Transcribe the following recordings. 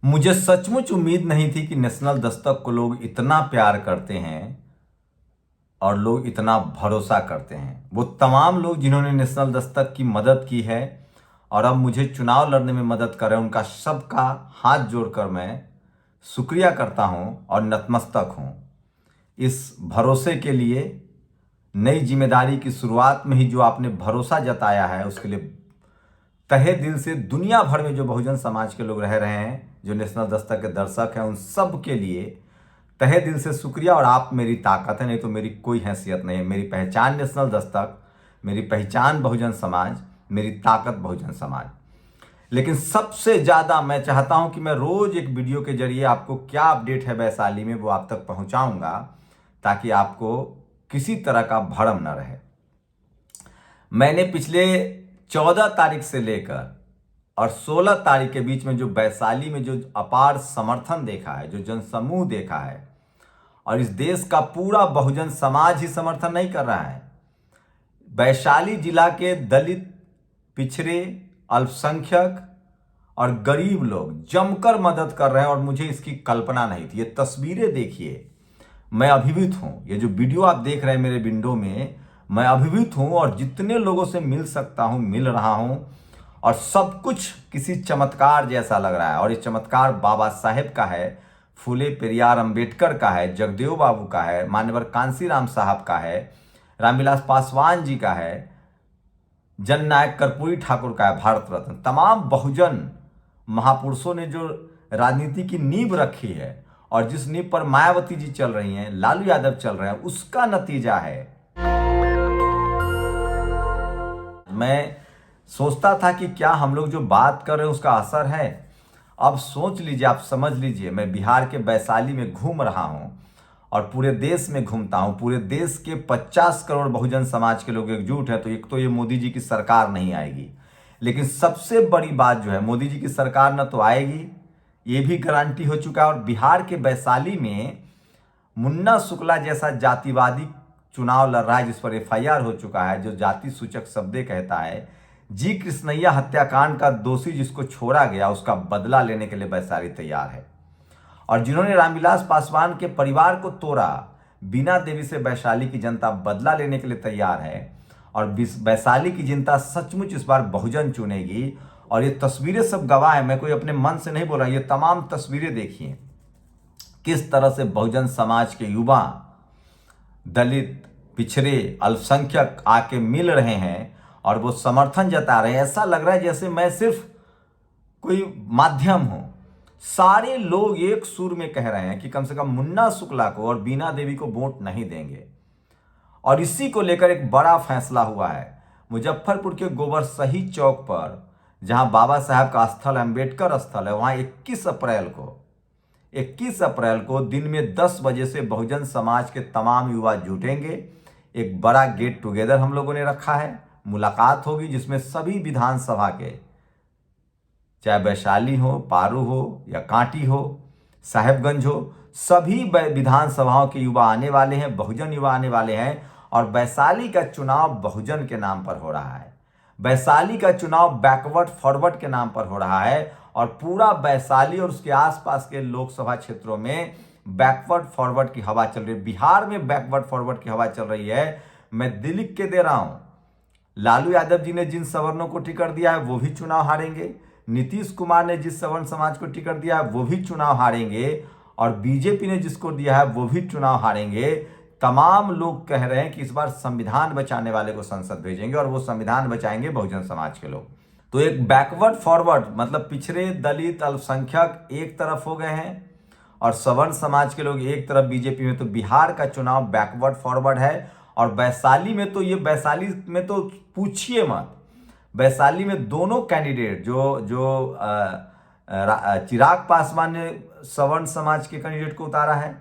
मुझे सचमुच उम्मीद नहीं थी कि नेशनल दस्तक को लोग इतना प्यार करते हैं और लोग इतना भरोसा करते हैं। वो तमाम लोग जिन्होंने नेशनल दस्तक की मदद की है और अब मुझे चुनाव लड़ने में मदद कर रहे हैं, उनका सबका हाथ जोड़कर मैं शुक्रिया करता हूं और नतमस्तक हूं। इस भरोसे के लिए, नई जिम्मेदारी की शुरुआत में ही जो आपने भरोसा जताया है, उसके लिए तहे दिल से दुनिया भर में जो बहुजन समाज के लोग रह रहे हैं, जो नेशनल दस्तक के दर्शक हैं, उन सब के लिए तहे दिल से शुक्रिया। और आप मेरी ताकत है, नहीं तो मेरी कोई हैसियत नहीं है। मेरी पहचान नेशनल दस्तक, मेरी पहचान बहुजन समाज, मेरी ताकत बहुजन समाज। लेकिन सबसे ज़्यादा मैं चाहता हूं कि मैं रोज़ एक वीडियो के जरिए आपको क्या अपडेट है वैशाली में, वो आप तक पहुंचाऊंगा, ताकि आपको किसी तरह का भरम न रहे। मैंने पिछले 14 तारीख से लेकर और 16 तारीख के बीच में जो वैशाली में जो अपार समर्थन देखा है, जो जनसमूह देखा है, और इस देश का पूरा बहुजन समाज ही समर्थन नहीं कर रहा है। वैशाली जिला के दलित, पिछड़े, अल्पसंख्यक और गरीब लोग जमकर मदद कर रहे हैं और मुझे इसकी कल्पना नहीं थी। ये तस्वीरें देखिए, मैं अभिभूत हूं। ये जो वीडियो आप देख रहे हैं मेरे विंडो में, मैं अभिभूत हूं और जितने लोगों से मिल सकता हूं मिल रहा हूं, और सब कुछ किसी चमत्कार जैसा लग रहा है। और ये चमत्कार बाबा साहेब का है, फूले पेरियार अंबेडकर का है, जगदेव बाबू का है, मान्यवर कांसीराम साहब का है, रामविलास पासवान जी का है, जननायक कर्पूरी ठाकुर का है, भारत रत्न। तमाम बहुजन महापुरुषों ने जो राजनीति की नींव रखी है और जिस नींव पर मायावती जी चल रही हैं, लालू यादव चल रहे हैं, उसका नतीजा है। मैं सोचता था कि क्या हम लोग जो बात कर रहे हैं उसका असर है। अब सोच लीजिए, आप समझ लीजिए, मैं बिहार के वैशाली में घूम रहा हूं और पूरे देश में घूमता हूं। पूरे देश के 50 करोड़ बहुजन समाज के लोग एकजुट हैं। तो एक तो ये मोदी जी की सरकार नहीं आएगी, लेकिन सबसे बड़ी बात जो है, मोदी जी की सरकार न तो आएगी, ये भी गारंटी हो चुका है। और बिहार के वैशाली में मुन्ना शुक्ला जैसा जातिवादी चुनाव लड़ रहा है, जिस पर एफआईआर हो चुका है, जो जाति सूचक शब्द कहता है। जी कृष्णैया हत्याकांड का दोषी जिसको छोड़ा गया, उसका बदला लेने के लिए वैशाली तैयार है। और जिन्होंने रामविलास पासवान के परिवार को तोड़ा, बीना देवी से वैशाली की जनता बदला लेने के लिए तैयार है। और वैशाली की जनता सचमुच इस बार बहुजन चुनेगी। और ये तस्वीरें सब गवाह है, मैं कोई अपने मन से नहीं बोल रहा। ये तमाम तस्वीरें देखिए, किस तरह से बहुजन समाज के युवा, दलित, पिछड़े, अल्पसंख्यक आके मिल रहे हैं और वो समर्थन जता रहे हैं। ऐसा लग रहा है जैसे मैं सिर्फ कोई माध्यम हूं। सारे लोग एक सुर में कह रहे हैं कि कम से कम मुन्ना शुक्ला को और बीना देवी को वोट नहीं देंगे। और इसी को लेकर एक बड़ा फैसला हुआ है। मुजफ्फरपुर के गोबर सही चौक पर, जहां बाबा साहब का स्थल, अंबेडकर स्थल है, वहां 21 अप्रैल को दिन में 10 बजे से बहुजन समाज के तमाम युवा जुटेंगे। एक बड़ा गेट टुगेदर हम लोगों ने रखा है, मुलाकात होगी जिसमें सभी विधानसभा के, चाहे वैशाली हो, पारू हो या कांटी हो, साहेबगंज हो, सभी विधानसभाओं के युवा आने वाले हैं, बहुजन युवा आने वाले हैं। और वैशाली का चुनाव बहुजन के नाम पर हो रहा है। वैशाली का चुनाव बैकवर्ड फॉरवर्ड के नाम पर हो रहा है। और पूरा वैशाली और उसके आसपास के लोकसभा क्षेत्रों में बैकवर्ड फॉरवर्ड की हवा चल रही है। बिहार में बैकवर्ड फॉरवर्ड की हवा चल रही है। मैं दिल लिख के दे रहा हूं, लालू यादव जी ने जिन सवर्णों को टिकट दिया है वो भी चुनाव हारेंगे। नीतीश कुमार ने जिस सवर्ण समाज को टिकट दिया है वो भी चुनाव हारेंगे। और बीजेपी ने जिसको दिया है वो भी चुनाव हारेंगे। तमाम लोग कह रहे हैं कि इस बार संविधान बचाने वाले को संसद भेजेंगे और वो संविधान बचाएंगे बहुजन समाज के लोग। तो एक बैकवर्ड फॉरवर्ड, मतलब पिछड़े, दलित, अल्पसंख्यक एक तरफ हो गए हैं और सवर्ण समाज के लोग एक तरफ बीजेपी में। तो बिहार का चुनाव बैकवर्ड फॉरवर्ड है। और वैशाली में तो पूछिए मत। वैशाली में दोनों कैंडिडेट, जो चिराग पासवान ने सवर्ण समाज के कैंडिडेट को उतारा है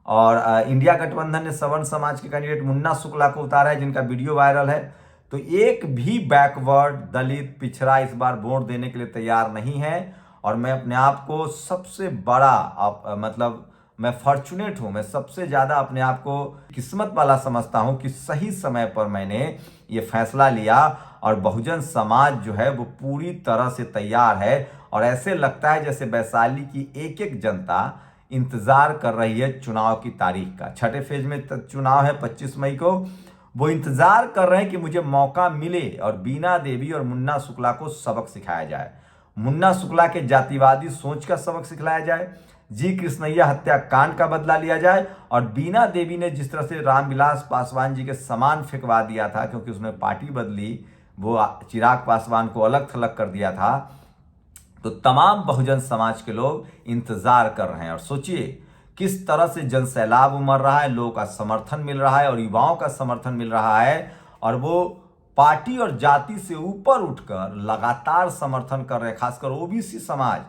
और इंडिया गठबंधन ने सवर्ण समाज के कैंडिडेट मुन्ना शुक्ला को उतारा है, जिनका वीडियो वायरल है। तो एक भी बैकवर्ड, दलित, पिछड़ा इस बार वोट देने के लिए तैयार नहीं है। और मैं अपने आप को सबसे बड़ा, मतलब मैं फॉर्चुनेट हूं, मैं सबसे ज्यादा अपने आप को किस्मत वाला समझता हूं कि सही समय पर मैंने ये फैसला लिया। और बहुजन समाज जो है वो पूरी तरह से तैयार है। और ऐसे लगता है जैसे वैशाली की एक एक जनता इंतजार कर रही है चुनाव की तारीख का। छठे फेज में चुनाव है 25 मई को। वो इंतजार कर रहे हैं कि मुझे मौका मिले और बीना देवी और मुन्ना शुक्ला को सबक सिखाया जाए। मुन्ना शुक्ला के जातिवादी सोच का सबक सिखलाया जाए, जी कृष्णैया हत्याकांड का बदला लिया जाए, और बीना देवी ने जिस तरह से रामविलास पासवान जी के सामान फेंकवा दिया था क्योंकि उसने पार्टी बदली, वो चिराग पासवान को अलग थलग कर दिया था, तो तमाम बहुजन समाज के लोग इंतजार कर रहे हैं। और सोचिए किस तरह से जन सैलाब उमड़ रहा है, लोगों का समर्थन मिल रहा है और युवाओं का समर्थन मिल रहा है, और वो पार्टी और जाति से ऊपर उठकर लगातार समर्थन कर रहे हैं। खासकर ओबीसी समाज,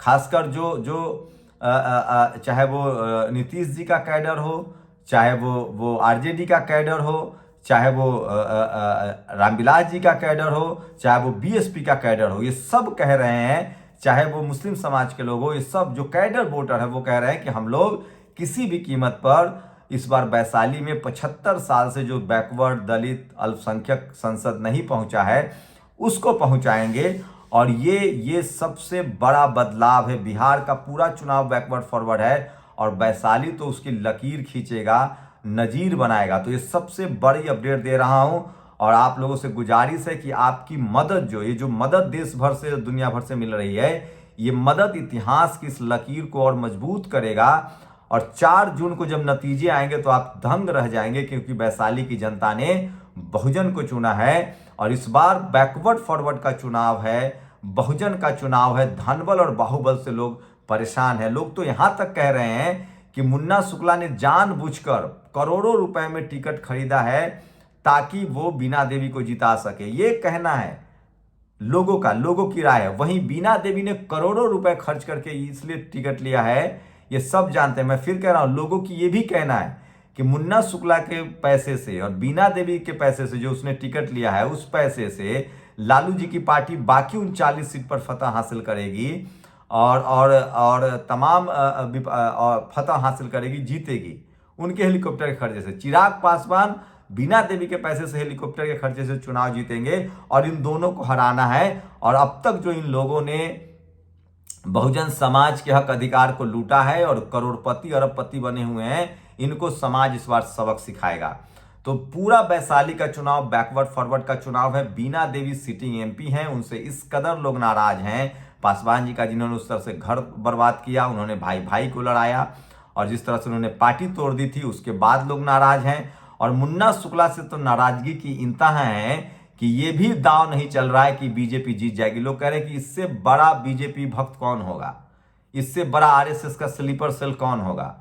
खासकर जो चाहे वो नीतीश जी का कैडर हो, चाहे वो आरजेडी का कैडर हो, चाहे वो रामविलास जी का कैडर हो, चाहे वो बीएसपी का कैडर हो, ये सब कह रहे हैं, चाहे वो मुस्लिम समाज के लोग हो, ये सब जो कैडर वोटर है वो कह रहे हैं कि हम लोग किसी भी कीमत पर इस बार वैशाली में 75 साल से जो बैकवर्ड दलित अल्पसंख्यक संसद नहीं पहुंचा है उसको पहुंचाएंगे। और ये सबसे बड़ा बदलाव है। बिहार का पूरा चुनाव बैकवर्ड फॉरवर्ड है और वैशाली तो उसकी लकीर खींचेगा, नजीर बनाएगा। तो ये सबसे बड़ी अपडेट दे रहा हूं और आप लोगों से गुजारिश है कि आपकी मदद, ये जो मदद देश भर से दुनिया भर से मिल रही है, ये मदद इतिहास की इस लकीर को और मजबूत करेगा। और 4 जून को जब नतीजे आएंगे तो आप दंग रह जाएंगे, क्योंकि वैशाली की जनता ने बहुजन को चुना है और इस बार बैकवर्ड फॉरवर्ड का चुनाव है, बहुजन का चुनाव है। धनबल और बाहुबल से लोग परेशान हैं। लोग तो यहां तक कह रहे हैं कि मुन्ना शुक्ला ने जानबूझकर करोड़ों रुपए में टिकट खरीदा है ताकि वो बीना देवी को जिता सके। ये कहना है लोगों का, लोगों की राय है। वहीं बीना देवी ने करोड़ों रुपए खर्च करके इसलिए टिकट लिया है, ये सब जानते हैं। मैं फिर कह रहा हूं, लोगों की ये भी कहना है कि मुन्ना शुक्ला के पैसे से और बीना देवी के पैसे से जो उसने टिकट लिया है, उस पैसे से लालू जी की पार्टी बाकी 39 सीट पर फतह हासिल करेगी और तमाम फतह हासिल करेगी, जीतेगी उनके हेलीकॉप्टर के खर्चे से। चिराग पासवान बीना देवी के पैसे से हेलीकॉप्टर के खर्चे से चुनाव जीतेंगे और इन दोनों को हराना है। और अब तक जो इन लोगों ने बहुजन समाज के हक अधिकार को लूटा है और करोड़पति अरबपति बने हुए हैं, इनको समाज इस बार सबक सिखाएगा। तो पूरा वैशाली का चुनाव बैकवर्ड फॉरवर्ड का चुनाव है। बीना देवी सिटिंग एमपी हैं, उनसे इस कदर लोग नाराज हैं पासवान जी का, जिन्होंने उस तरह से घर बर्बाद किया, उन्होंने भाई भाई को लड़ाया और जिस तरह से उन्होंने पार्टी तोड़ दी थी, उसके बाद लोग नाराज हैं। और मुन्ना शुक्ला से तो नाराजगी की इंतहा है कि ये भी दाव नहीं चल रहा है कि बीजेपी जीत जाएगी। लोग कह रहे हैं कि इससे बड़ा बीजेपी भक्त कौन होगा, इससे बड़ा आरएसएस का स्लीपर सेल कौन होगा।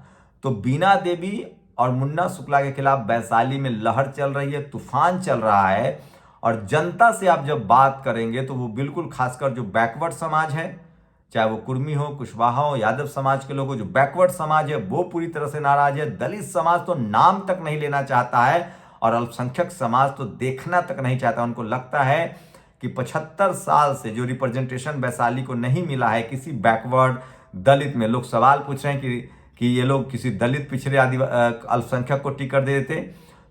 तो बीना देवी और मुन्ना शुक्ला के खिलाफ वैशाली में लहर चल रही है, तूफान चल रहा है। और जनता से आप जब बात करेंगे तो वो बिल्कुल, खासकर जो बैकवर्ड समाज है, चाहे वो कुर्मी हो, कुशवाहा हो, यादव समाज के लोग हो, जो बैकवर्ड समाज है वो पूरी तरह से नाराज है। दलित समाज तो नाम तक नहीं लेना चाहता है और अल्पसंख्यक समाज तो देखना तक नहीं चाहता। उनको लगता है कि 75 साल से जो रिप्रेजेंटेशन वैशाली को नहीं मिला है किसी बैकवर्ड दलित में, लोग सवाल पूछ रहे हैं कि ये लोग किसी दलित पिछड़े अल्पसंख्यक को टिकट दे देते।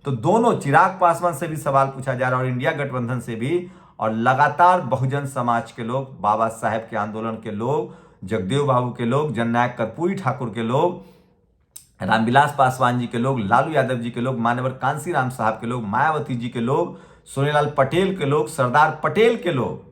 तो दोनों, चिराग पासवान से भी सवाल पूछा जा रहा है और इंडिया गठबंधन से भी, और लगातार बहुजन समाज के लोग, बाबा साहेब के आंदोलन के लोग, जगदेव बाबू के लोग, जननायक कर्पूरी ठाकुर के लोग, रामविलास पासवान जी के लोग, लालू यादव जी के लोग, मान्यवर कांसीराम साहब के लोग, मायावती जी के लोग, सोनेलाल पटेल के लोग, सरदार पटेल के लोग,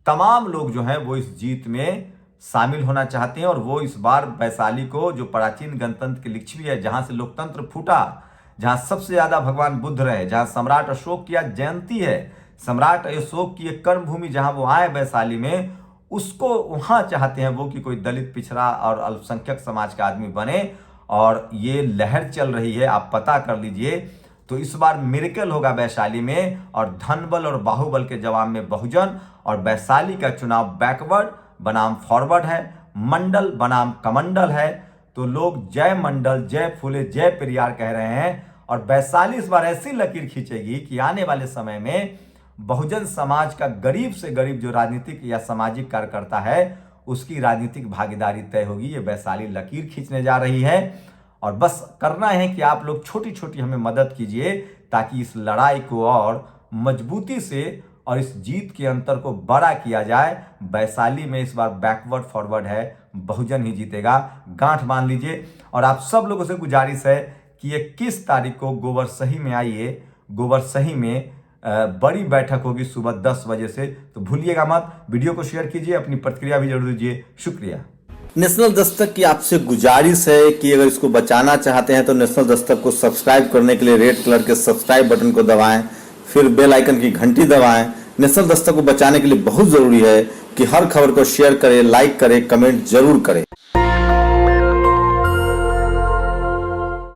तमाम लोग जो हैं वो इस जीत में शामिल होना चाहते हैं। और वो इस बार वैशाली को, जो प्राचीन गणतंत्र की लिच्छवी है, जहां से लोकतंत्र फूटा, जहां सबसे ज्यादा भगवान बुद्ध रहे, जहां सम्राट अशोक की आज जयंती है, सम्राट अशोक की एक कर्म भूमि जहां वो आए वैशाली में, उसको वहां चाहते हैं वो कि कोई दलित पिछड़ा और अल्पसंख्यक समाज का आदमी बने। और ये लहर चल रही है, आप पता कर लीजिए। तो इस बार मिरेकल होगा वैशाली में, और धनबल और बाहुबल के जवाब में बहुजन। और वैशाली का चुनाव बैकवर्ड बनाम फॉरवर्ड है, मंडल बनाम कमंडल है। तो लोग जय मंडल, जय फुले, जय पेरियार कह रहे हैं। और वैशाली इस बार ऐसी लकीर खींचेगी कि आने वाले समय में बहुजन समाज का गरीब से गरीब जो राजनीतिक या सामाजिक कार्यकर्ता है, उसकी राजनीतिक भागीदारी तय होगी। ये वैशाली लकीर खींचने जा रही है। और बस करना है कि आप लोग छोटी छोटी हमें मदद कीजिए ताकि इस लड़ाई को और मजबूती से और इस जीत के अंतर को बड़ा किया जाए। वैशाली में इस बार बैकवर्ड फॉरवर्ड है, बहुजन ही जीतेगा, गांठ बांध लीजिए। और आप सब लोगों से गुजारिश है कि 21 तारीख को गोबर सही में आइए। गोबर सही में बड़ी बैठक होगी सुबह 10 बजे से, तो भूलिएगा मत। वीडियो को शेयर कीजिए, अपनी प्रतिक्रिया भी जरूर दीजिए। शुक्रिया। नेशनल दस्तक की आपसे गुजारिश है कि अगर इसको बचाना चाहते हैं तो नेशनल दस्तक को सब्सक्राइब करने के लिए रेड कलर के सब्सक्राइब बटन को दबाएं, फिर बेल आइकन की घंटी दबाएं। नेशनल दस्तक को बचाने के लिए बहुत जरूरी है कि हर खबर को शेयर करें, लाइक करें, कमेंट जरूर करें।